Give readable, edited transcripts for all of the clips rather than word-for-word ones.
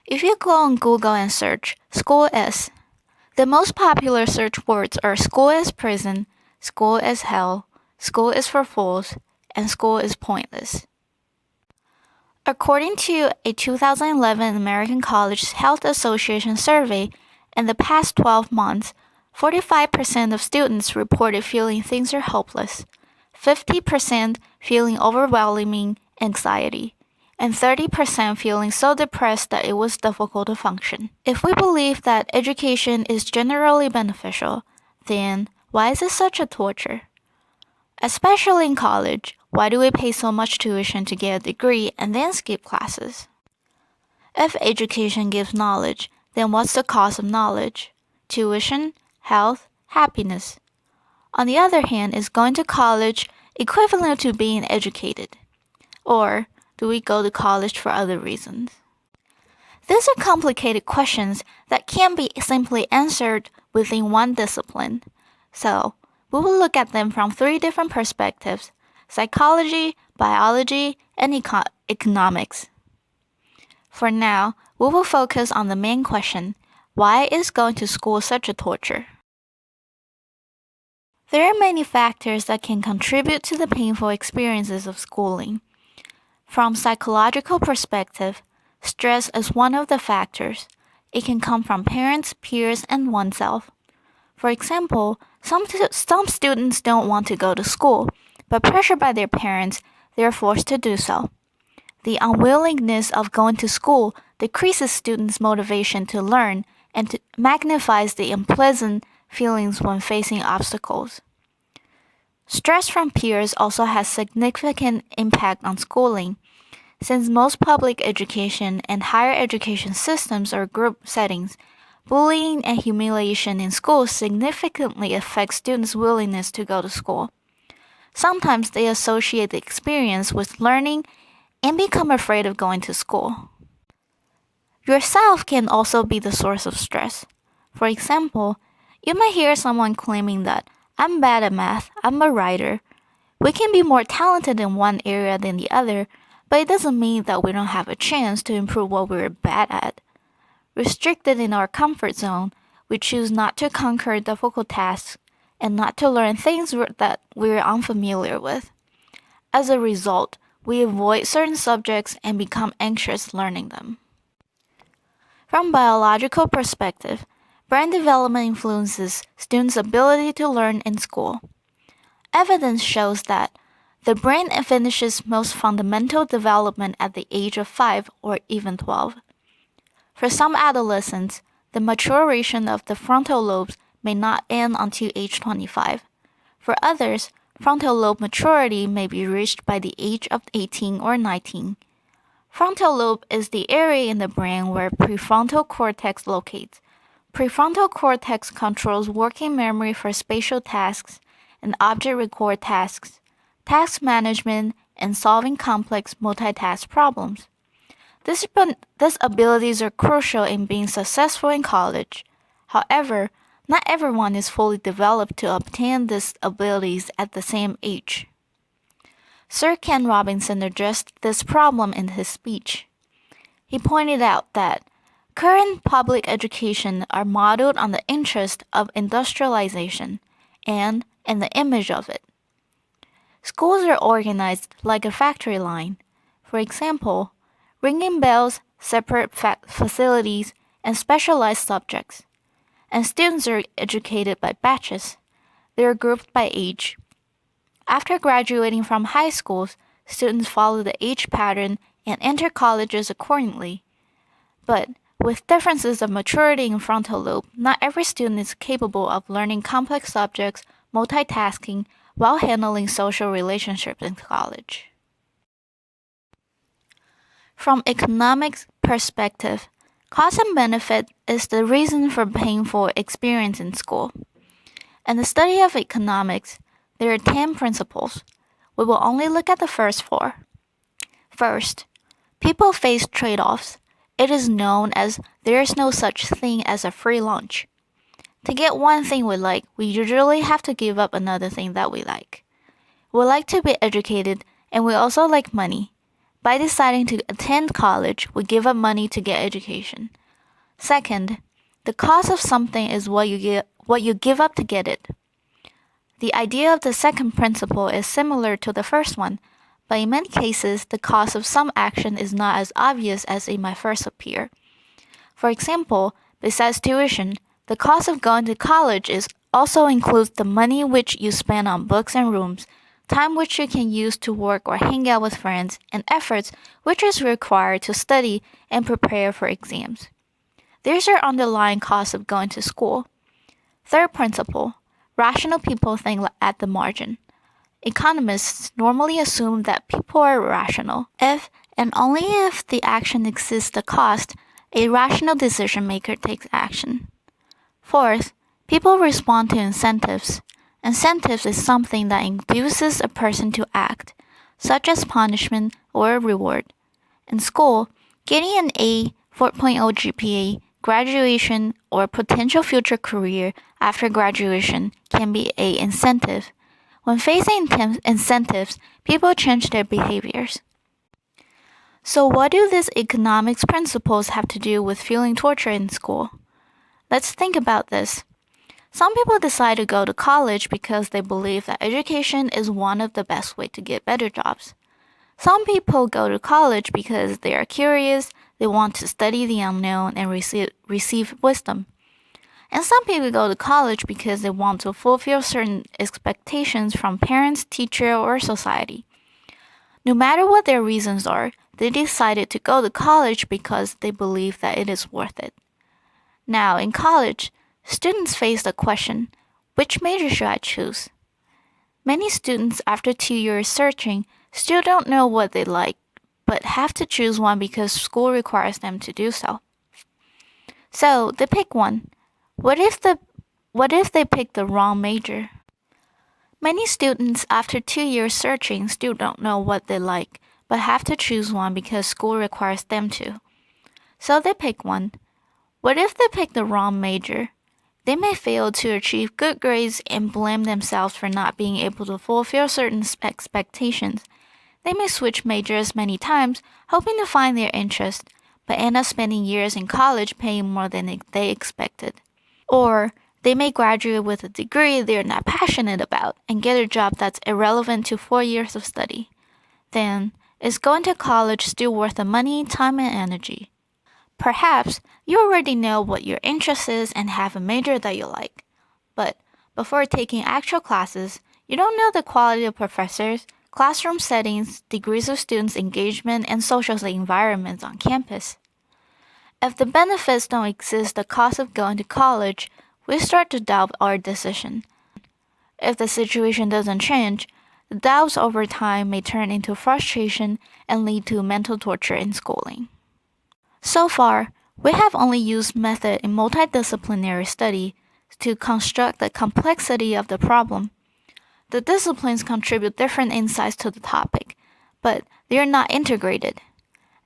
If you go on Google and search school is, the most popular search words are school is prison, school is hell, school is for fools, and school is pointless. According to a 2011 American College Health Association survey, in the past 12 months, 45% of students reported feeling things are hopeless, 50% feeling overwhelming anxiety, and 30% feeling so depressed that it was difficult to function. If we believe that education is generally beneficial, then why is it such a torture? Especially in college, why do we pay so much tuition to get a degree and then skip classes? If education gives knowledge, then what's the cost of knowledge? Tuition, health, happiness. On the other hand, is going to college equivalent to being educated? Or do we go to college for other reasons? These are complicated questions that can't be simply answered within one discipline. So, we will look at them from three different perspectives: psychology, biology, and economics. For now, we will focus on the main question: why is going to school such a torture? There are many factors that can contribute to the painful experiences of schooling. From psychological perspective, stress is one of the factors. It can come from parents, peers, and oneself. For example, some students don't want to go to school, but pressured by their parents, they are forced to do so. The unwillingness of going to school decreases students' motivation to learn and magnifies the unpleasant feelings when facing obstacles. Stress from peers also has significant impact on schooling. Since most public education and higher education systems are group settings, bullying and humiliation in schools significantly affect students' willingness to go to school. Sometimes they associate the experience with learning and become afraid of going to school. Yourself can also be the source of stress. For example, you might hear someone claiming that, "I'm bad at math, I'm a writer." We can be more talented in one area than the other, but it doesn't mean that we don't have a chance to improve what we're bad at. Restricted in our comfort zone, we choose not to conquer difficult tasks and not to learn things that we're unfamiliar with. As a result, we avoid certain subjects and become anxious learning them. From biological perspective, brain development influences students' ability to learn in school. Evidence shows that the brain finishes most fundamental development at the age of 5 or even 12. For some adolescents, the maturation of the frontal lobes may not end until age 25. For others, frontal lobe maturity may be reached by the age of 18 or 19. Frontal lobe is the area in the brain where prefrontal cortex locates. Prefrontal cortex controls working memory for spatial tasks and object record tasks, task management, and solving complex multitask problems. These abilities are crucial in being successful in college. However, not everyone is fully developed to obtain these abilities at the same age. Sir Ken Robinson addressed this problem in his speech. He pointed out that current public education are modeled on the interest of industrialization and in the image of it. Schools are organized like a factory line. For example, ringing bells, separate facilities, and specialized subjects. And students are educated by batches. They are grouped by age. After graduating from high schools, students follow the age pattern and enter colleges accordingly. But with differences of maturity in frontal lobe, not every student is capable of learning complex subjects, multitasking, while handling social relationships in college. From economics perspective, cost and benefit is the reason for painful experience in school. In the study of economics, there are 10 principles. We will only look at the first 4. First, people face trade-offs. It is known as there is no such thing as a free lunch. To get one thing we like, we usually have to give up another thing that we like. We like to be educated, and we also like money. by deciding to attend college, we give up money to get education. Second, the cost of something is what you give up to get it. The idea of the second principle is similar to the first one, but in many cases, the cost of some action is not as obvious as it might first appear. For example, besides tuition, the cost of going to college also includes the money which you spend on books and rooms, time which you can use to work or hang out with friends, and efforts which is required to study and prepare for exams. These are underlying costs of going to school. Third principle, rational people think at the margin. Economists normally assume that people are rational. If and only if the action exceeds the cost, a rational decision maker takes action. Fourth, people respond to incentives. Incentives is something that induces a person to act, such as punishment or a reward. In school, getting an A, 4.0 GPA, graduation, or potential future career after graduation can be an incentive. When facing incentives, people change their behaviors. So what do these economics principles have to do with feeling torture in school? Let's think about this. Some people decide to go to college because they believe that education is one of the best ways to get better jobs. Some people go to college because they are curious, they want to study the unknown and receive wisdom. And some people go to college because they want to fulfill certain expectations from parents, teacher, or society. No matter what their reasons are, they decided to go to college because they believe that it is worth it. Now, in college, students face the question, which major should I choose? Many students, after 2 years searching, still don't know what they like, but have to choose one because school requires them to do so. So, they pick one. What if they pick the wrong major? Many students, after 2 years searching, still don't know what they like, but have to choose one because school requires them to. So they pick one. What if they pick the wrong major? They may fail to achieve good grades and blame themselves for not being able to fulfill certain expectations. They may switch majors many times, hoping to find their interest, but end up spending years in college paying more than they expected. Or they may graduate with a degree they're not passionate about and get a job that's irrelevant to 4 years of study. Then, is going to college still worth the money, time, and energy? Perhaps you already know what your interest is and have a major that you like. But before taking actual classes, you don't know the quality of professors, classroom settings, degrees of students' engagement, and social environments on campus. If the benefits don't exceed the cost of going to college, we start to doubt our decision. If the situation doesn't change, the doubts over time may turn into frustration and lead to mental torture in schooling. So far, we have only used method in multidisciplinary study to construct the complexity of the problem. The disciplines contribute different insights to the topic, but they are not integrated.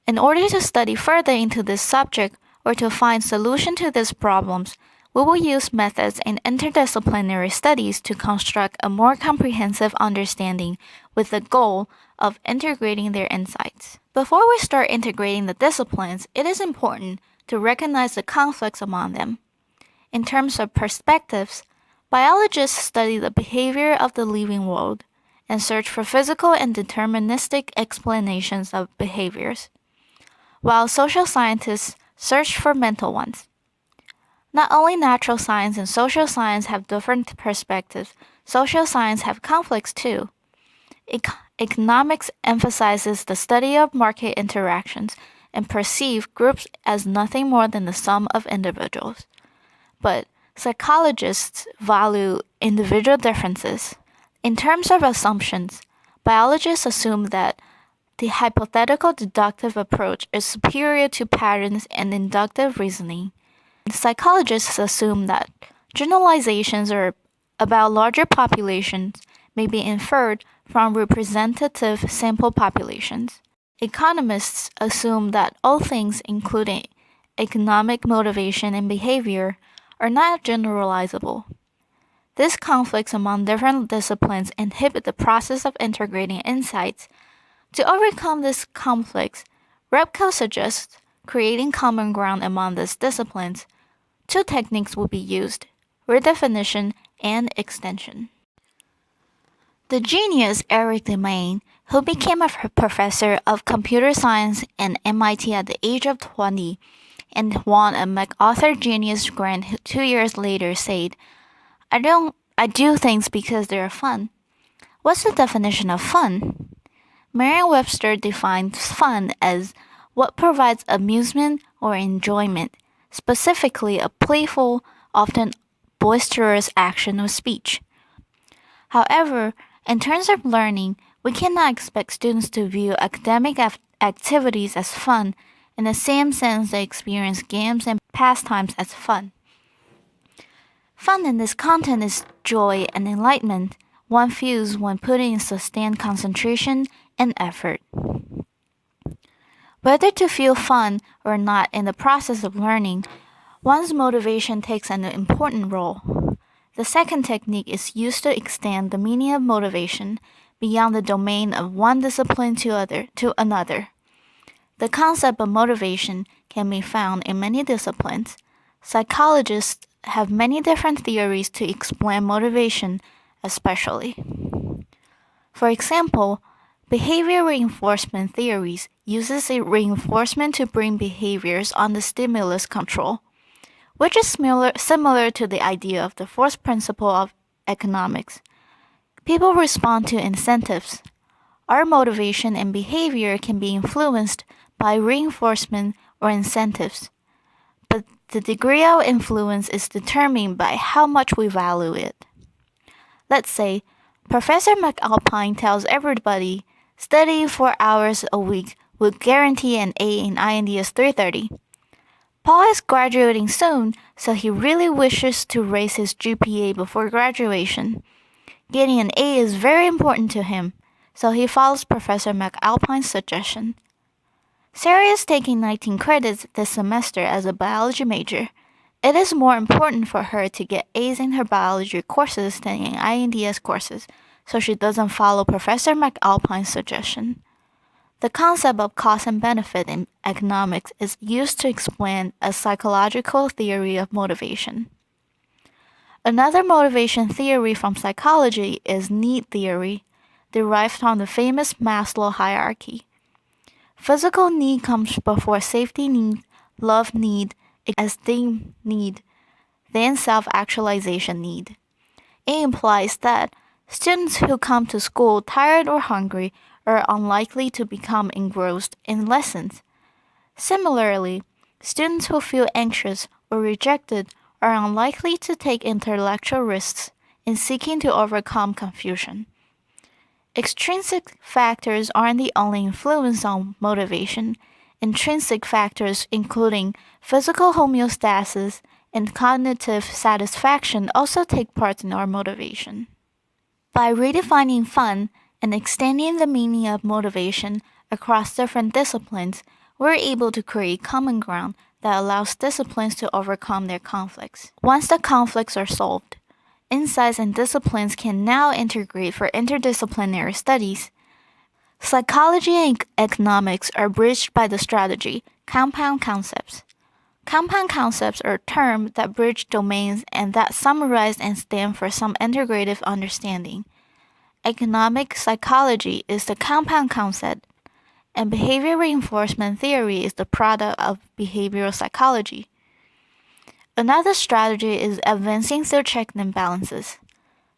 In order to study further into this subject or to find solution to these problems, we will use methods in interdisciplinary studies to construct a more comprehensive understanding with the goal of integrating their insights. Before we start integrating the disciplines, it is important to recognize the conflicts among them. In terms of perspectives, biologists study the behavior of the living world and search for physical and deterministic explanations of behaviors, while social scientists search for mental ones. Not only natural science and social science have different perspectives, social science have conflicts too. Economics emphasizes the study of market interactions and perceive groups as nothing more than the sum of individuals. But psychologists value individual differences. In terms of assumptions, biologists assume that the hypothetical deductive approach is superior to patterns and inductive reasoning. Psychologists assume that generalizations about larger populations may be inferred from representative sample populations. Economists assume that all things, including economic motivation and behavior, are not generalizable. These conflicts among different disciplines inhibit the process of integrating insights To overcome this conflicts, Repko suggests creating common ground among these disciplines. Two techniques will be used: redefinition and extension. The genius Eric Demain, who became a professor of computer science at MIT at the age of 20 and won a MacArthur Genius Grant 2 years later, said, I do things because they're fun. What's the definition of fun? Merriam-Webster defines fun as what provides amusement or enjoyment, specifically a playful, often boisterous action or speech. However, in terms of learning, we cannot expect students to view academic activities as fun in the same sense they experience games and pastimes as fun. Fun in this content is joy and enlightenment one feels when putting in sustained concentration and effort. Whether to feel fun or not in the process of learning, one's motivation takes an important role. The second technique is used to extend the meaning of motivation beyond the domain of one discipline to another. The concept of motivation can be found in many disciplines. Psychologists have many different theories to explain motivation, especially. For example, behavior reinforcement theories uses a reinforcement to bring behaviors under stimulus control, which is similar to the idea of the fourth principle of economics. People respond to incentives. Our motivation and behavior can be influenced by reinforcement or incentives, but the degree of influence is determined by how much we value it. Let's say Professor McAlpine tells everybody studying 4 hours a week will guarantee an A in INDS 330. Paul is graduating soon, so he really wishes to raise his GPA before graduation. Getting an A is very important to him, so he follows Professor McAlpine's suggestion. Sarah is taking 19 credits this semester as a biology major. It is more important for her to get A's in her biology courses than in INDS courses, so she doesn't follow Professor McAlpine's suggestion. The concept of cause and benefit in economics is used to explain a psychological theory of motivation. Another motivation theory from psychology is need theory, derived from the famous Maslow hierarchy. Physical need comes before safety need, love need, esteem need, then self-actualization need. It implies that students who come to school tired or hungry are unlikely to become engrossed in lessons. Similarly, students who feel anxious or rejected are unlikely to take intellectual risks in seeking to overcome confusion. Extrinsic factors aren't the only influence on motivation. Intrinsic factors, including physical homeostasis and cognitive satisfaction, also take part in our motivation. By redefining fun and extending the meaning of motivation across different disciplines, we're able to create common ground that allows disciplines to overcome their conflicts. Once the conflicts are solved, insights and disciplines can now integrate for interdisciplinary studies. Psychology and economics are bridged by the strategy compound concepts. Compound concepts are terms that bridge domains and that summarize and stand for some integrative understanding. Economic psychology is the compound concept, and behavior reinforcement theory is the product of behavioral psychology. Another strategy is advancing through checks and balances.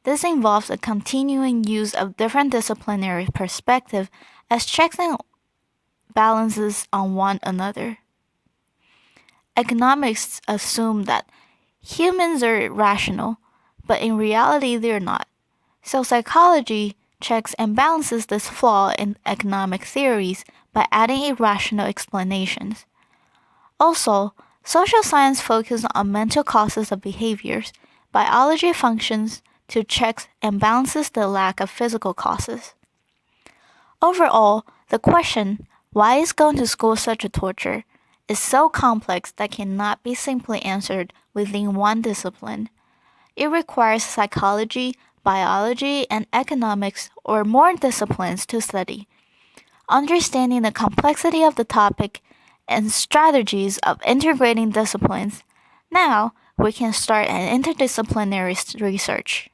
This involves a continuing use of different disciplinary perspectives as checks and balances on one another. Economics assume that humans are rational, but in reality they're not. So psychology checks and balances this flaw in economic theories by adding irrational explanations. Also, social science focuses on mental causes of behaviors. Biology functions to checks and balances the lack of physical causes. Overall, the question, why is going to school such a torture, is so complex that cannot be simply answered within one discipline. It requires psychology, biology, and economics or more disciplines to study. understanding the complexity of the topic, and strategies of integrating disciplines, now we can start an interdisciplinary research.